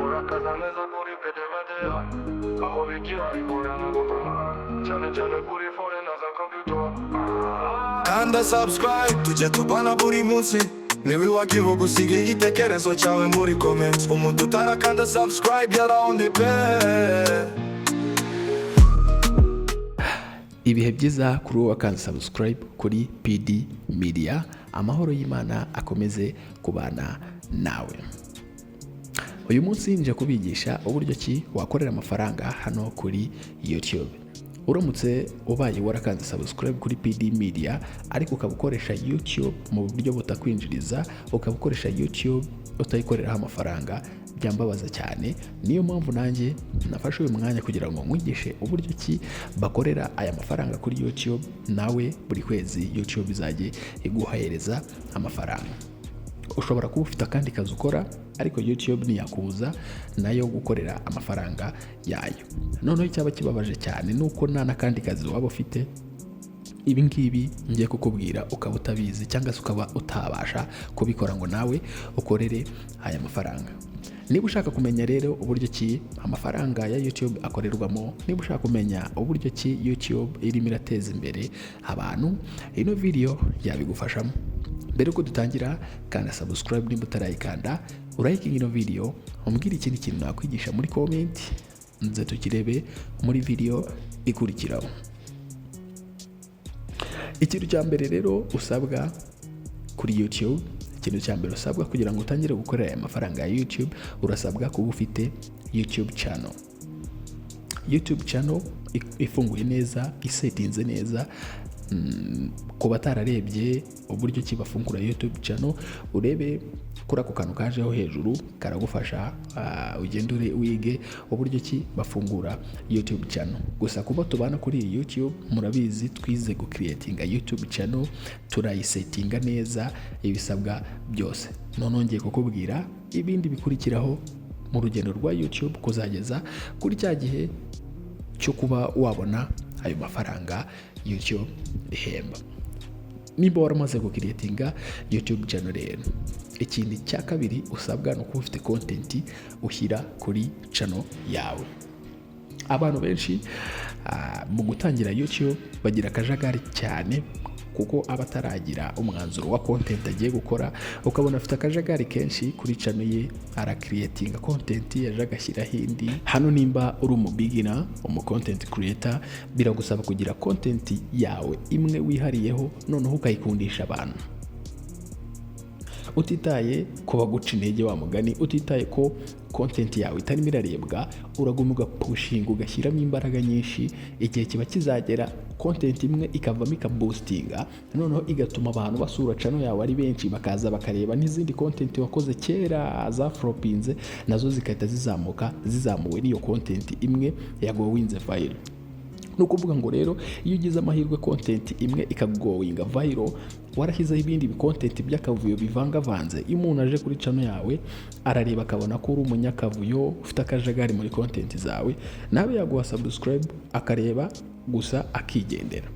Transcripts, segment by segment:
urakaza neza kuri pedevade aho bigira ikoranabuhanga cyane cyane kuri phone na za computer. Kanda subscribe tujye tubana buri munsi, ntiwibagiwe gusiga igitekerezo cyawe muri comments. Umuntu utarakanda subscribe yaraundi pe. Ibihe byiza kuri wowe wakanze subscribe kuri PD Media. Amahoro y'Imana akomeze kubana nawe. Uyu munsi nje kubigisha uburyo ki wakorera amafaranga hano kuri YouTube. Uramutse ubaye warakanze subscribe kuri PD Media ariko ukabukoresha YouTube mu buryo butakwinjiriza, ukabukoresha YouTube utayikoreraho amafaranga, byambabaza cyane. Niyo mpamvu nanjye nafashe uyu mwanya kugira ngo nkwigishe uburyo ki bakorera aya mafaranga kuri YouTube, nawe buri kwezi YouTube izajye iguhereza amafaranga. Ushobora kuba ufite akandi kazi ukora ariko YouTube ntiyakubuza nayo gukorera amafaranga yayo. Noneho icyaba kibabaje cyane nuko nta n'akandi kazi waba ufite, ibi ngibi ngiye kukubwira ukaba utabizi cyangwa se ukaba utabasha kubikora ngo nawe ukorere aya mafaranga. Niba ushaka kumenya rero uburyo ki amafaranga ya YouTube akorerwamo, niba ushaka kumenya uburyo ki YouTube irimo irateza imbere abantu, ino video yabigufashamo. Mbere ko dutangira, kanda subscribe nimba utarayikanda, urayikinga ino video, umbwira ikindi kintu nakwigisha muri comment, nze tukirebe muri video ikurikiraho. Ikintu cya mbere rero usabwa kuri YouTube, ikintu cya mbere usabwa kugira ngo utangire gukorera aya mafaranga ya YouTube, urasabwa kuba ufite YouTube channel. YouTube channel ifunguye neza, isetinze neza. Ku batararebye uburyo ki bafungura YouTube channel, urebe kuri ako kantu kajeho hejuru karagufasha, ugende wige uburyo ki bafungura YouTube channel. Gusa kuba tubana kuri YouTube murabizi twize gucreatinga YouTube channel, turayisetinga neza ibisabwa byose. None ngiye kukubwira ibindi bikurikiraho mu rugendo rwa YouTube kuzageza kuri cya gihe cyo kuba wabona ayo mafaranga YouTube ihemba. Niba waramaze gucreatinga YouTube channel rero, ikindi cya kabiri usabwa no kuba ufite content ushyira kuri channel yawe. Abantu benshi mu gutangira YouTube bagira akajagari cyane kuko abataragira umwanzuro wa content agiye gukora, ukabona afite akajagari kenshi kuri channel ye, arakreatinga content yaje agashyiraho indi. Hano nimba uri umu beginner, umu content creator, biragusaba kugira content yawe imwe wihariyeho, noneho ukayikundisha abantu, utitaye ko baguca intege wa mugani, utitaye ko content yawe itarimo irarebwa, uraguma ugapushinga ugashyiramo imbaraga nyinshi. Igihe kiba kizagera content imwe ikavamo ikaboostinga, noneho igatuma abantu basura channel yawe ari benshi, bakaza bakareba n'izindi content wakoze kera za flopinze, nazo zikahita zizamuka zizamuwe n'iyo content imwe yagowinze viral. Nukuvuga ngo rero iyo ugize amahirwe content imwe ikagowinga viral, warashyizeho ibindi content by'akavuyo bivangavanze, iyo umuntu aje kuri channel yawe arareba akabona ko uri umunyakavuyo ufite akajagari muri content zawe, nawe yaguha subscribe akareba gusa akigendera.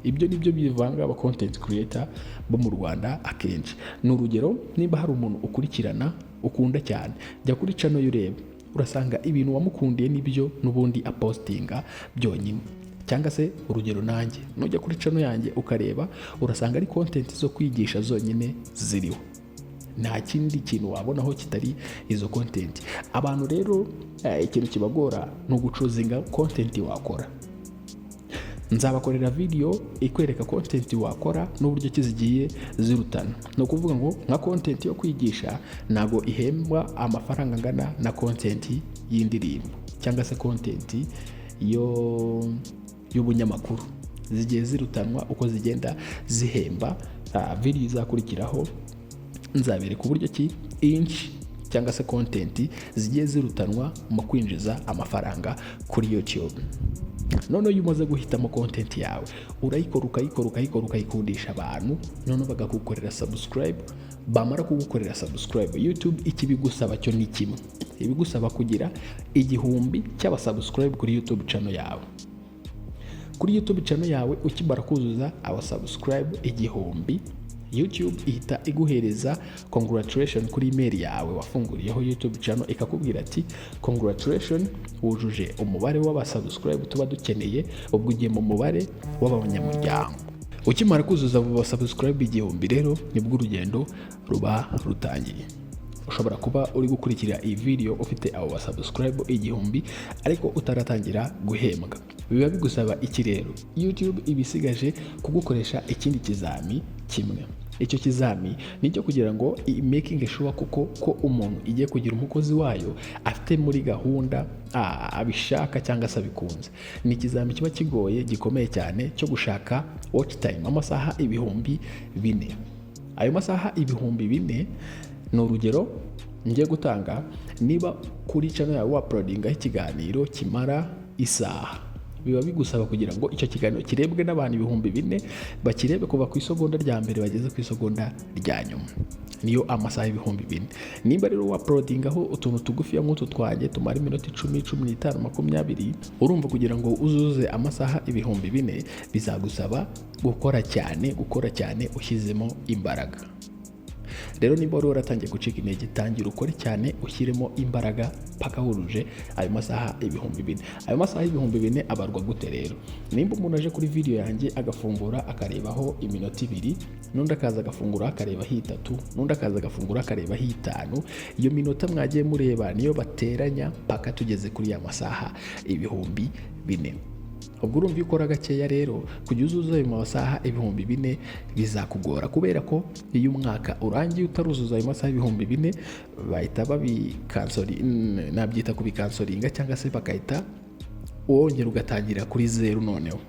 Ibyo nibyo bivanga aba content creator bo mu Rwanda akenshi. N'urugero, niba hari umuntu ukurikirana ukunda cyane, jya kuri channel y'ureba, urasanga ibintu wamukundiye nibyo n'ubundi apostinga byonyine. Cyangwa se urugero nanjye, nujya kuri channel yanjye ukareba, urasanga ari content zo kwigisha zonyine ziriho, nta kindi kintu wabonaho kitari izo content. Abantu rero ikintu kibagora ni ugucuzinga content wakora. Nzabakorera video ikwereka content wakora n'uburyo kizigiye zirutana. No kuvuga ngo nka content yo kwigisha nago ihembwa amafaranga angana na content y'indirimbo cyangwa se content y'ubunyamakuru, zigiye zirutanwa uko zigenda zihemba. Video izakurikiraho nzabereka uburyo ki inch cyangwa se content zigiye zirutanwa mu kwinjiza amafaranga kuri YouTube. None iyo umaze guhitamo content yawe, urayikora ukayikundisha abantu, none bagakukorera subscribe. Bamara kugukorera subscribe, YouTube ikibigusaba cyo ni kimwe, ibigusaba kugira 1000 cy'aba subscribe kuri YouTube channel yawe. Kuri YouTube channel yawe ukimara kuzuza aba subscribe 1000, YouTube ihita iguhereza congratulation kuri email yawe wafunguriyeho YouTube channel, ikakubwira ati congratulation, wujuje umubare w'abasubscribe tuba dukeneye, ubwo ugiye mu mubare w'abanyamuryango. Ukimara kuzuza abo subscribe 1000 rero nibwo urugendo ruba rutangiye. Ushobora kuba uri gukurikira iyi video ufite abo subscribe 1000 ariko utaratangira guhembwa. Biba bigusaba iki rero? YouTube ibisigaje kugukoresha ikindi kizami kimwe. Icyo kizami nicyo kugira ngo making sure ko umuntu igiye kugira umukozi wayo afite muri gahunda abishaka cyangwa se abikunze. Ni ikizami kiba kigoye gikomeye cyane cyo gushaka watch time amasaha 4000. Ayo masaha 4000 ni urugero ngiye gutanga. Niba kuri channel yawe uploadinga ikiganiro kimara isaha, biba bigusaba kugira ngo icyo kiganiro kirebwe n'abantu 4000 bakirebe kuva ku isegonda rya mbere bageze ku isegonda rya nyuma, niyo amasaha 4000. Nimba rero uploadingaho utuntu tugufi nk'utu twanjye tumara iminota 10, 15, 20, urumva kugira ngo uzuze amasaha 4000 bizagusaba gukora cyane ushyizemo imbaraga. Rero niba wari waratangiye gucika intege, tangira ukore cyane ushyiremo imbaraga paka wujuje ayo masaha 4000. Ayo masaha 4000 abarwa gute rero? Nimba umuntu aje kuri video yanjye agafungura akarebaho iminota 2, n'undi akaza agafungura akarebaho 3, n'undi akaza agafungura akarebaho 5, iyo minota mwagiye mureba niyo bateranya paka tugeze kuri ya masaha 4000. Ubwo urumva ukora gakeya rero kujya uzuza ayo masaha 4000 bizakugora, kubera ko iyo umwaka urangiye utaruzuza ayo masaha 4000 bahita nabyita kubikansoringa cyangwa se bakahita wongera ugatangira kuri 0. Noneho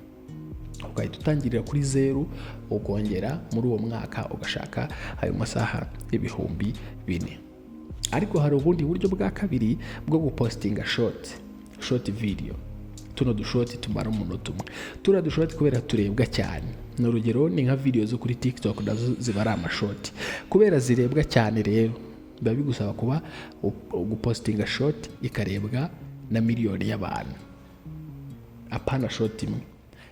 ugahita utangirira kuri 0 ukongera muri uwo mwaka ugashaka ayo masaha 4000. Ariko hari ubundi buryo bwa kabiri bwo gupostinga short video. Tuno dushoti tumara umunota umwe. Tura dushoti kubera turebwa cyane. Ni urugero ni nka video zo kuri TikTok nazo zibara amashoti. Kubera zirebwa cyane rero biba bigusaba kuba gupostinga short ikarebwa na miliyoni y'abantu. Apana short imwe.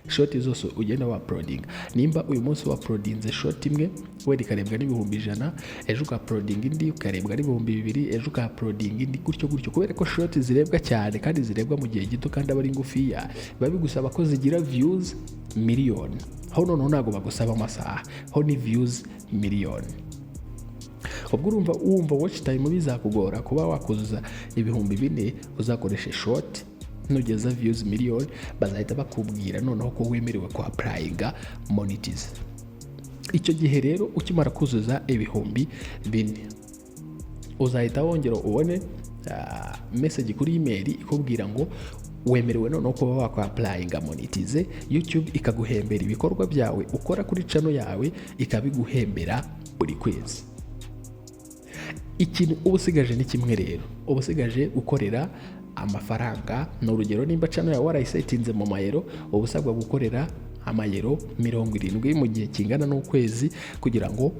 Short zose ugenda uploading. Nimba uyu munsi uploadinze short imwe wenda ikarebwa n'100, ejo uploading indi ukarebwa n'2000, ejo uploading indi gutyo. Kubera ko short zirebwa cyane kandi zirebwa mu gihe gito kandi abari ngufiya, biba bigusaba ko zigira views miliyoni. Aho noneho ntago bagusaba amasaha, ho ni views miliyoni. Ubwo urumva watch time bizakugora kuba wakuzuza 4000 uzakoresha short. Nugeza views miliyoni bazahita bakubwira noneho ko wemerewe ku applyinga monetize. Icyo gihe rero ukimara kuzuza 4000 uzahita wongera ubone message kuri email ikubwira ngo wemerewe noneho kuba wakwa applyinga monetize. YouTube ikaguhembera ibikorwa byawe ukora kuri channel yawe, ikabiguhembera buri kwezi. Ikintu ubusigaje ni kimwe rero, ubusigaje gukorera amafaranga. Ni urugero nimba channel yawe warayisetinze mu mayero, ubusabwa gukorera amayero 70 mu gihe kingana n'ukwezi kugira ngo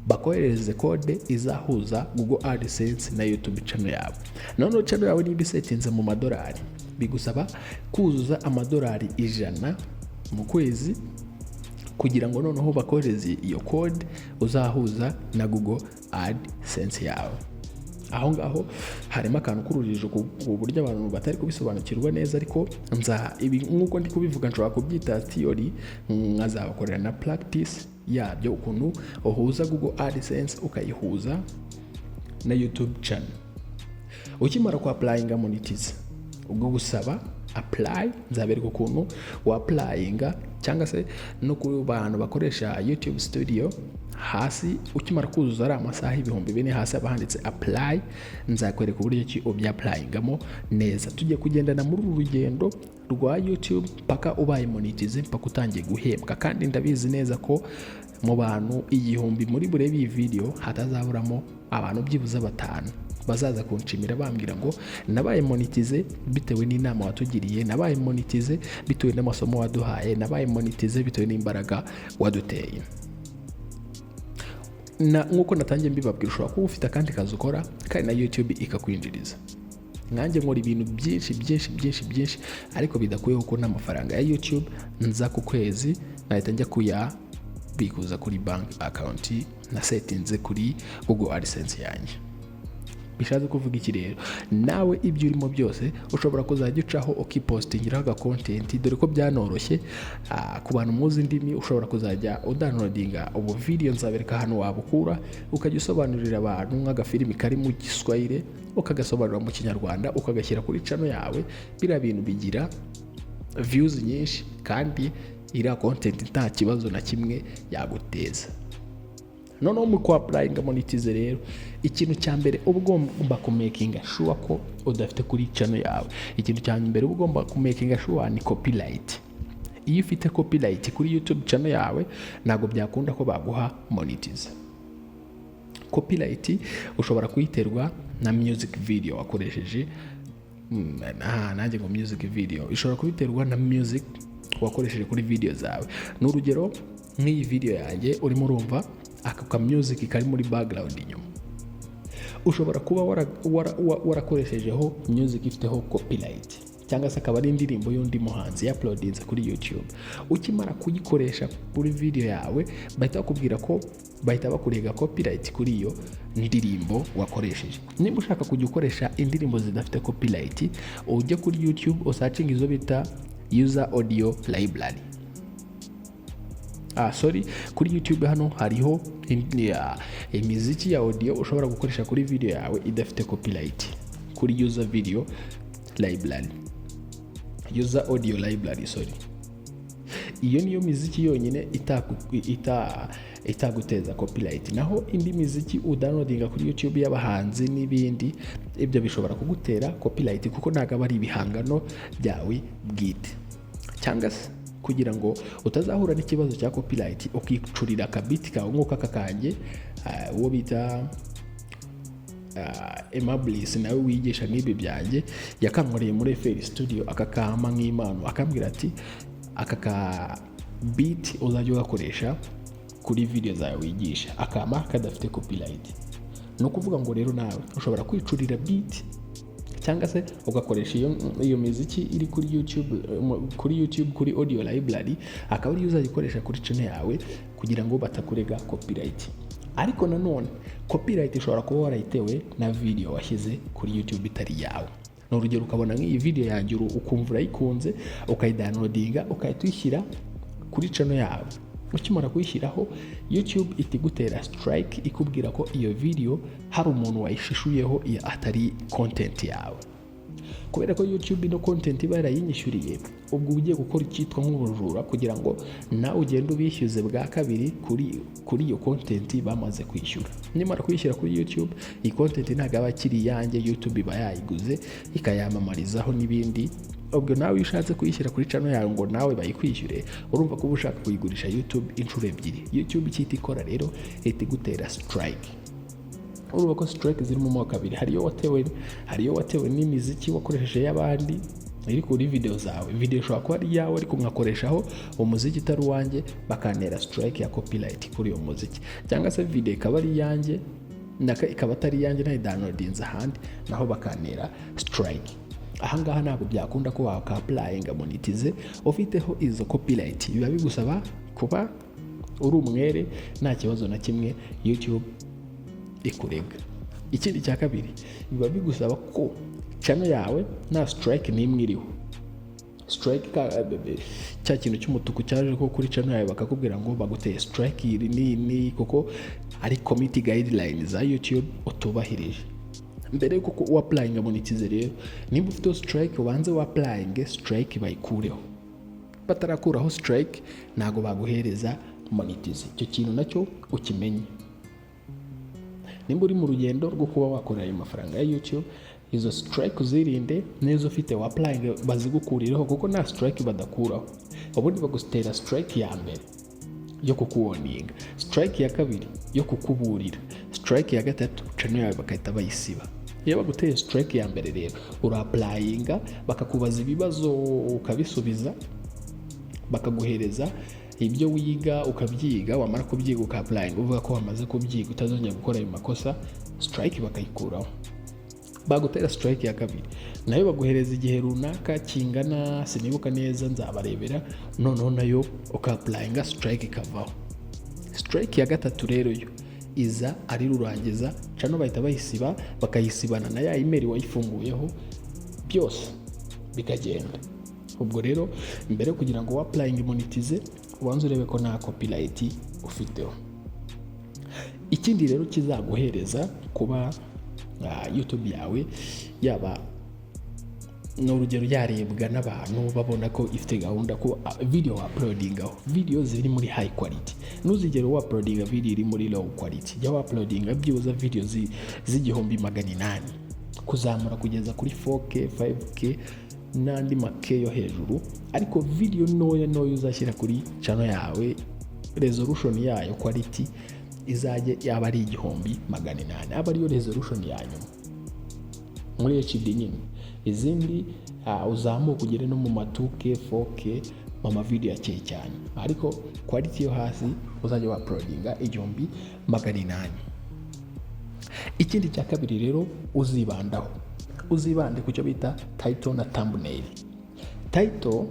bakohereze kode izahuza Google AdSense na YouTube channel yawe. Noneho channel yawe nimba isetinze mu madolari, bigusaba kuzuza amadolari 100 mu kwezi kugira ngo noneho bakohereze iyo code uzahuza na Google AdSense yawe. Aho ngaho harimo akantu k'urujijo ku buryo abantu batari kubisobanukirwa neza, ariko ibi nk'uko ndi kubivuga nshobora kubyita theory, nkazabakorera na practice yabyo, ukuntu uhuza Google AdSense ukayihuza na YouTube channel. Ukimara ku applyinga monetize, ubwo gusaba apply, nzabereka ukuntu wa applyinga cyangwa se no ku bantu bakoresha YouTube studio. Hasi ukimara kuzuza ari amasaha 4000 hasi abahanditse apply, nzakwereka uburyo ki ubyapplyingamo neza. Tujye kugendana muri uru rugendo rwa YouTube paka ubaye monetize, paka utangiye guhembwa. Kandi ndabizi neza ko mu bantu 1000 muri burebe iyi video hatazaburamo abantu byibuze 5 bazaza kunshimira bambwira ngo nabaye monetize bitewe n'inama watugiriye, nabaye monetize bitewe n'amasomo waduhaye, nabaye monetize bitewe n'imbaraga waduteye. Nkuko natangiye mbibabwira, ushobora kuba ufite akandi kazi ukora kandi na YouTube ikakwinjiriza. Nkanjye nkora ibintu byinshi ariko bidakuyeho ko n'amafaranga ya YouTube nza ku kwezi nahita njya kubikuza kuri bank account na setinze kuri Google AdSense yanjye. Bishatse kuvuga iki rero, nawe ibyo urimo byose ushobora kuzajya ucaho ukipostingiraho aga content, dore ko byanoroshye. Ku bantu muzi indimi ushobora kuzajya udownloadinga ubu video nzabereka hano wabukura, ukajya usobanurira abantu nk'agafilimi kari mu Giswahili ukagasobanura mu Kinyarwanda ukagashyira kuri channel yawe. Biriya bintu bigira views nyinshi kandi iriya content nta kibazo na kimwe yaguteza. Noneho mu applyinga monetize rero, ikintu cya mbere uba ugomba kumakinga sure ko udafite kuri channel yawe. Ikintu cya mbere uba ugomba kumakinga sure ni copyright. Iyo ufite copyright kuri YouTube channel yawe ntabwo byakunda ko baguha monetize. Copyright ushobora kuyiterwa na music video wakoresheje. Nanjye ngo music video ishobora kubiterwa na music wakoresheje kuri video zawe. N'urugero nk'iyi video yanjye urimo urumva aka music kari muri background inyuma, ushobora kuba warakoreshejeho music ifiteho copyright, cyangwa se akaba ari indirimbo y'undi muhanzi uploadinze kuri YouTube. Ukimara kuyikoresha kuri video yawe bahita bakurega copyright kuri iyo ndirimbo wakoresheje. Niba ushaka kujya ukoresha indirimbo zidafite copyright, ujye kuri YouTube usearching izo bita user audio library. Kuri YouTube hano hariho imiziki ya audio ushobora gukoresha kuri video yawe idafite copyright kuri user video library, user audio library. Iyo niyo miziki yonyine itaguteza copyright. Naho indi miziki udownloadinga kuri YouTube y'abahanzi n'ibindi, ibyo bishobora kugutera copyright kuko ntabwo ari ibihangano byawe bwite. Cyangwa se kugira ngo utazahura n'ikibazo cya copyright ukicurira akabiti kawe nk'uko aka kanjye uwo bita Emablis nawe wigisha n'ibi byanjye yakankoreye muri FL Studio, akakama nk'impano, akambwira ati aka ka beat uzajya ugakoresha kuri video zawe wigisha, akama kadafite copyright. No kuvuga ngo rero nawe ushobora kwicurira beat cyangwa se ugakoresha iyo muziki iri kuri YouTube kuri audio library, akaba ari uzayikoresha kuri channel yawe kugira ngo batakurega copyright. Ariko nanone copyright ishobora kuba warayitewe na video washyize kuri YouTube itari yawe. N'urugero ukabona nk'iyi video yanjye ukumva urayikunze ukayidownloadinga ukayitwishyira kuri channel yawe. Ukimara kuyishyiraho YouTube itigutera strike ikubwira ko iyo video hari umuntu wayishishuyeho atari content yawe. Kubera ko YouTube no content iba yarayinyishyuriye, ubwo ugiye gukora icyitwa nk'ubujura kugira ngo nawe ugende ubishyuze bwa kabiri kuri iyo content bamaze kwishyura. Nimara kuyishyira kuri YouTube, iyi content ntabwo aba akiri yanjye, YouTube iba yayiguze ikayamamarizaho n'ibindi. Ubwo nawe ushatse kuyishyira kuri channel yawe ngo nawe bayikwishyure, urumva ko ushaka kuyigurisha YouTube inshuro ebyiri. YouTube cyita ikora rero itigutera strike. Urumva ko strike ziri mu moko abiri, hariyo watewe n'imiziki wakoresheje y'abandi iri kuri video zawe. Video ishobora kuba ari yawe ariko mwakoreshaho umuziki itari wanjye, bakanera strike ya copyright kuri uwo muziki. Cyangwa se video ikaba ari yanjye ikaba atari yanjye nayo downloadinze ahandi, naho bakanera strike. Ahangaha ntabwo byakunda ko waka-applyinga monetize ufiteho izo copyright. Biba bigusaba kuba uri umwere, nta kibazo na kimwe YouTube ikurega. Ikindi cya kabiri, biba bigusaba ko channel yawe nta strike n'imwe iriho. Strike cya kintu cy'umutuku cyaje ko kuri channel yawe bakakubwira ngo baguteye strike ni kuko ari community guidelines za YouTube utubahirije. Mbere yuko uapplyinga monetize rero, nimba ufite strike ubanze uapplyinge strike bayikureho. Batarakuraho strike ntago baguhereza monetize. Icyo kintu nacyo ukimenye. Nimba uri mu rugendo rwo kuba wakorera ayo mafaranga ya YouTube, izo strike uzirinde, neza ufite uapplyinge bazigukurireho kuko nta strike badakuraho. Ubundi bagutera strike ya mbere yo kukuwarninga, strike ya kabiri yo kukuburira, strike ya gatatu channel yawe bakahita bayisiba. Iyo baguteye strike ya mbere rero urapplyinga, bakakubaza ibibazo ukabisubiza, bakaguhereza ibyo wiga ukabyiga, wamara kubyiga ukapplyinga uvuga ko wamaze kubyiga utazongera gukora ayo makosa, strike bakayikuraho. Bagutera strike ya kabiri nayo baguhereza igihe runaka kingana, sinibuka neza nzabarebera, noneho nayo ukapplyinga strike ikavaho. Strike ya gatatu rero yo iza ari rurangiza, channel bahita bayisiba, bakayisibana na ya email wayifunguyeho, byose bikagenda. Ubwo rero mbere kugira ngo applying monetize ubanze urebe ko nta copyright ufiteho. Ikindi rero kizaguhereza kuba YouTube yawe yaba n'urugero yarebwa n'abantu babona ko ifite gahunda ko video uploadingaho video ziri muri high quality. Nuzigere uploadinga video iri muri low quality, jya uploadinga byibuza video z'igihumbi 800 kuzamura kugeza kuri 4K 5K n'andi make yo hejuru, ariko video noya uzashyira kuri channel yawe resolution yayo quality izajye yaba ari 1800, aba ariyo resolution yanyu muri HD nyine. Izindi uzamuka ugere no mu 2K 4K mama video yake cyane, ariko quality yo hasi uzajya uploadinga 1800. Ikindi cya kabiri rero uzibande ku cyo bita title na thumbnail. Title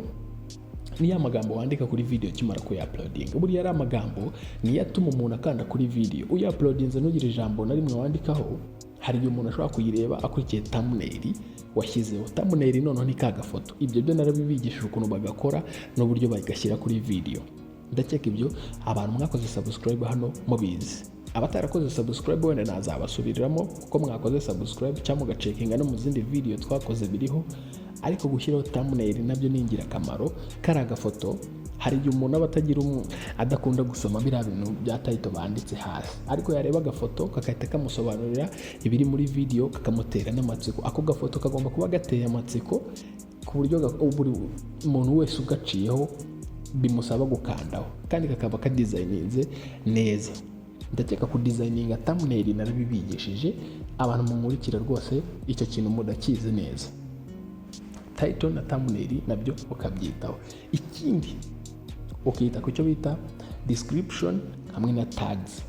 ni amagambo wandika kuri video kimara ko uploading. Buri yari amagambo ni yatuma umuntu akanda kuri video. Uploadinze nugire ijambo na rimwe wandikaho, hari igihe umuntu ashobora kuyireba akurikiye thumbnail washyizeho. Thumbnail noneho ni kaga foto. Ibyo byo narabibigishije ukuntu bagakora n'uburyo bagashyira kuri video. Ndakeka ibyo abantu mwakoze subscribe hano mubizi. Abatarakoze subscribe wenda nazabasubiriramo kuko mwakoze subscribe cyangwa gacekinga no mu zindi video twakoze biriho, ariko gushyiraho thumbnail nabyo ni ingirakamaro. Karaga foto hari igihe umuntu abatagira adakunda gusoma biriya bintu bya title banditse hasi, ariko yareba agafoto kakahita kamusobanurira ibiri muri video kakamutera n'amatsiko. Ako gafoto kagomba kuba gateye amatsiko ku buryo buri umuntu wese ugaciyeho bimusaba gukandaho, kandi kakaba kadesigninze neza. Ndakeka ku designinga thumbnail narabibigishije, abantu mumurikira rwose icyo kintu mudakize neza. Title na thumbnail nabyo ukabyitaho. Ikindi ukita ku cyo bita description hamwe na tags.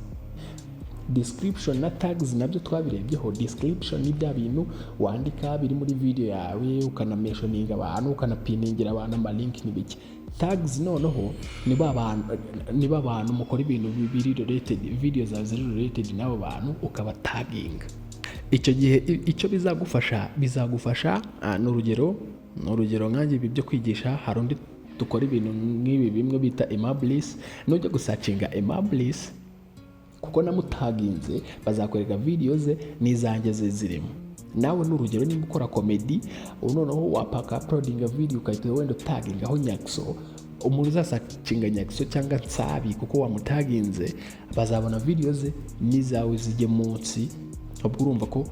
Description na tags nabyo twabirebyeho. Description ni bya bintu wandika biri muri video yawe, ukanamentioninga abantu, ukanapiningira abantu ama link n'ibiki. Tags noneho ni abantu mukora ibintu biri related, video zawe ziri related n'abo bantu ukaba tagging. Icyo gihe icyo bizagufasha n'urugero nkanjye ibi byo kwigisha, hari undi dukora ibintu nk'ibi bimwe bita Emablis. Nujya gusacinga Emablis kuko namutaginze bazakwereka video ze n'izanjye zirimo. Nawe n'urugero niba ukora comedy noneho wapaka uploadinga video ukahita wenda tagging aho Nyakso, umuntu uzasacinga Nyakso cyangwa Nsabi kuko wamutaginze bazabona video ze n'izawe zijye munsi. Ubwo urumva ko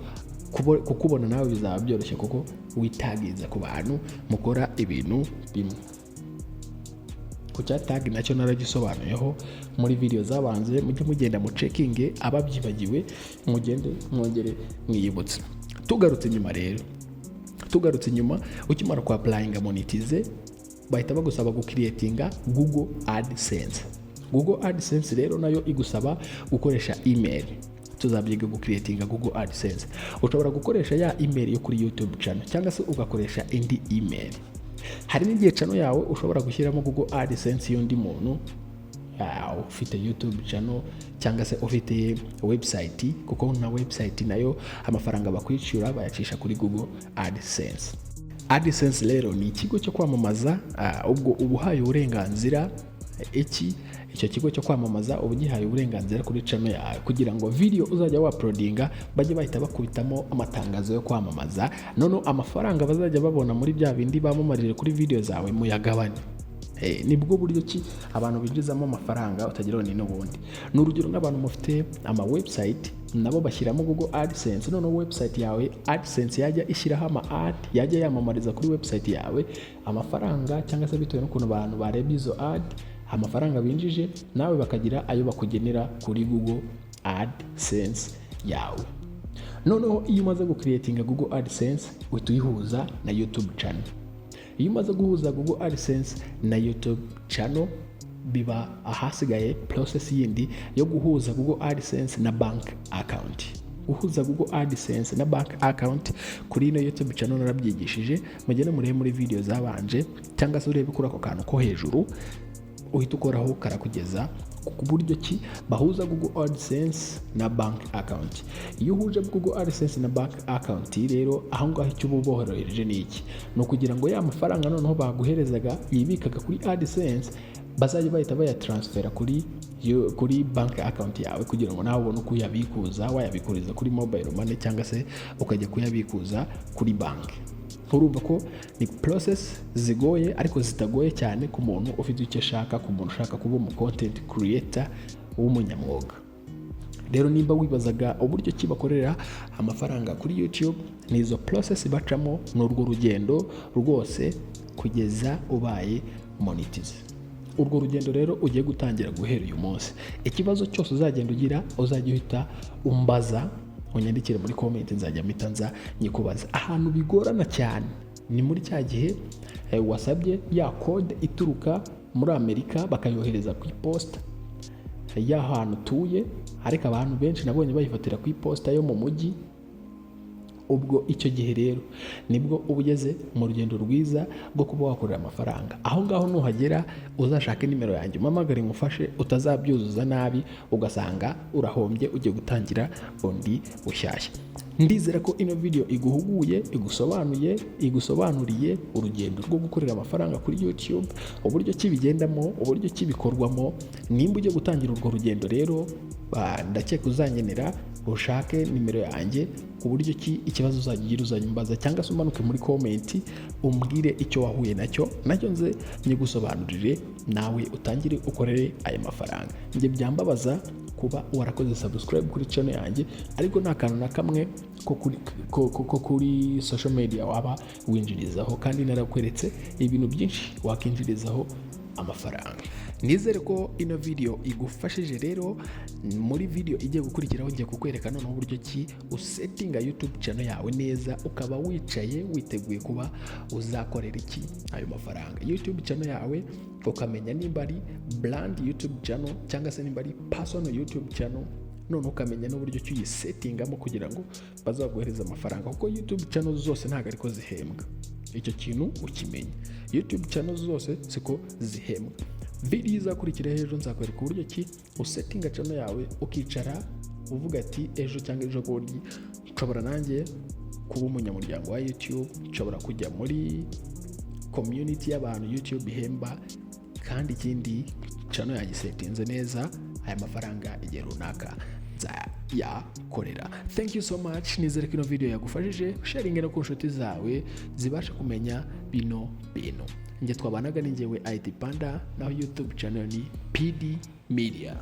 kukubona nawe bizaba byoroshye kuko witagiza ku bantu mukora ibintu bimwe. Ku cya tag nacyo naragisobanuyeho muri video zabanze, mujye mugenda mu checking ababyibagiwe mugende mwongere mwiyibutse. Tugarutse nyuma ukimara ku applying monetize bahita bagusaba gucreatinga Google AdSense. Google AdSense rero nayo igusaba gukoresha email. Tuzabyiga gucreatinga Google AdSense. Ushobora gukoresha ya email yo kuri YouTube channel cyangwa se ugakoresha indi email. Hari n'igihe channel yawe ushobora gushyiramo Google AdSense y'undi muntu ufite YouTube channel cyangwa se ufite website, kuko na website nayo amafaranga bakwishyura bayacisha kuri Google AdSense. AdSense rero ni ikigo cyo kwamamaza, ubwo ubuhaye uburenganzira icyo kigo cyo kwamamaza ubugihaye uburenganzira kuri channel yawe kugira ngo video uzajya uploadinga bajye bahita bakubitamo amatangazo yo kwamamaza, none amafaranga bazajya babona muri bya bindi bamumarire kuri video zawe muyagabane. Nibwo buryo ki abantu binjizamo amafaranga utagira ni n'ubundi. N'urugero nk'abantu mufite ama website nabo bashyiramo Google AdSense, none website yawe AdSense yajya ishyiraho ama ad yajya yamamariza kuri website yawe, amafaranga cyangwa se bitewe n'ukuntu abantu barebye izo ad, amafaranga binjije nawe bakagira ayo bakugenera kuri Google AdSense yawe. Noneho iyo umaze gucreatinga Google AdSense uhita uyihuza na YouTube channel. Iyo umaze guhuza Google AdSense na YouTube channel biba ahasigaye process yindi yo guhuza Google AdSense na bank account. Uhuza Google AdSense na bank account kuri ino YouTube channel narabyigishije, mugende murebe muri video zabanje cyangwa se urebe kuri ako kantu ko hejuru, uhita ukoraho karakugeza ku buryo ki bahuza Google AdSense na bank account. Iyo uhuje Google AdSense na bank account rero aho ngaho icyo uborohereje ni iki, ni ukugira ngo ya mafaranga noneho baguherezaga yibikaga kuri AdSense bazajya bahita bayatransfera kuri bank account yawe, kugira ngo nawe ubone uko uyabikuza, wayabikuriza kuri mobile money cyangwa se ukajya kuyabikuza kuri bank. Urumva ko ni process zigoye ariko zitagoye cyane ku muntu ufite icyo ashaka, ku muntu ushaka kuba umu content creator w'umunyamwuga. Rero nimba wibazaga uburyo ki bakorera amafaranga kuri YouTube, nizo process bacamo, n'urwo rugendo rwose kugeza ubaye monetize. Urwo rugendo rero ugiye gutangira guhera uyu munsi. Ikibazo cyose uzagenda ugira uzajya uhita umbaza, unyandikire muri comment, nzajya mpita nyikubaza. Ahantu bigorana cyane ni muri cya gihe wasabye ya code ituruka muri Amerika bakayohereza ku iposta y'ahantu utuye, ariko abantu benshi nabonye bayifatira ku iposta yo mu mujyi. Ubwo icyo gihe rero nibwo uba ugeze mu rugendo rwiza rwo kuba wakorera amafaranga. Aho ngaho nuhagera uzashake nimero yanjye umpamagare ngufashe, utazabyuzuza nabi ugasanga urahombye ugiye gutangira bundi bushyashya. Ndizera ko ino video iguhuguye, igusobanuriye urugendo rwo gukorera amafaranga kuri YouTube, uburyo kibigendamo, uburyo kibikorwamo. Nimba ugiye gutangira urwo rugendo rero ndakeka uzanyenera ushake nimero yanjye, ku buryo ki ikibazo uzagira uzanyumbaza, cyangwa se umanuke muri comment umbwire icyo wahuye nacyo nze nyigusobanurire nawe utangire ukorere aya mafaranga. Njye byambabaza kuba warakoze subscribe kuri channel yanjye ariko nta kantu na kamwe ko kuri social media waba winjirizaho, kandi narakweretse ibintu byinshi wakinjirizaho amafaranga. Nizere ko ino video igufashije. Rero muri video igiye gukurikiraho ngiye kukwereka noneho uburyo ki usettinga YouTube channel yawe neza, ukaba wicaye witeguye kuba uzakorera iki ayo mafaranga. YouTube channel yawe ukamenya nimba ari brand YouTube channel cyangwa se nimba ari personal YouTube channel, none ukamenya n'uburyo ki uyisettingamo kugira ngo bazaguhereza amafaranga, kuko YouTube channel zose ntabwo ariko zihembwa. Icyo kintu ukimenye, YouTube channel zose siko zihembwa. Video izakurikira hejuru nzakwereka uburyo ki usettinga channel yawe, ukicara uvuga ati ejo cyangwa ejo bundi nshobora nanjye kuba umunyamuryango wa YouTube, nshobora kujya muri community y'abantu YouTube ihemba, kandi ikindi channel yanjye settinze neza, aya mafaranga igihe runaka nzayakorera. Thank you so much. Nizere ko ino video yagufashije, sharing no ku nshuti zawe zibasha kumenya bino bintu. Njye twabanaga ni njyewe IT Panda, naho YouTube channel ni PD Media.